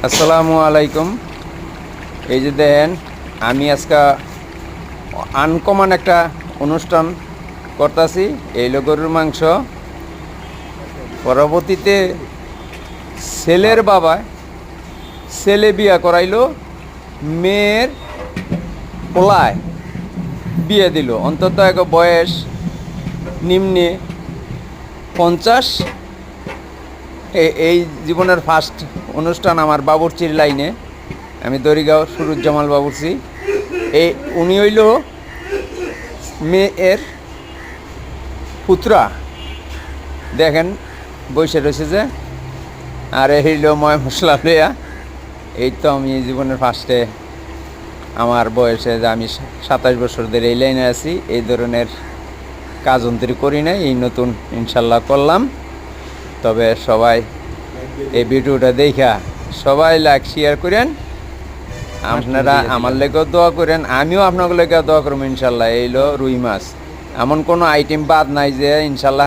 আসসালামু আলাইকুম। এই যে দেখেন, আমি আজকে আনকমন একটা অনুষ্ঠান করতেছি। এইলো গরুর মাংস। পরবর্তীতে ছেলের বাবা ছেলে বিয়া করাইলো, মেয়ের পোলায় বিয়ে দিল। অন্তত এক বয়স নিম্নে 50। এই জীবনের ফার্স্ট অনুষ্ঠান আমার বাবুর্চির লাইনে। আমি দরিগাঁও সুরুজ্জামাল বাবুর্চি। উনি হইল মেয়ের পুত্রা। দেখেন বসে রয়েছে যে, আর এই হইল ময় মশলা লইয়া। এই তো আমি জীবনের ফার্স্টে আমার বয়সে যে আমি 27 বছর ধরে এই লাইনে আছি, এই ধরনের কাজ অন্তরি করি নাই, এই নতুন ইনশাল্লাহ করলাম। তবে সবাই এই ভিডিওটা দেখা সবাই লাইক শেয়ার করেন। আপনারা আমার লেগেও দোয়া করেন, আমিও আপনাদের লেগে দোয়া করবো ইনশাল্লাহ। এইলো রুই মাছ, এমন কোনো আইটেম বাদ নাই যে ইনশাল্লাহ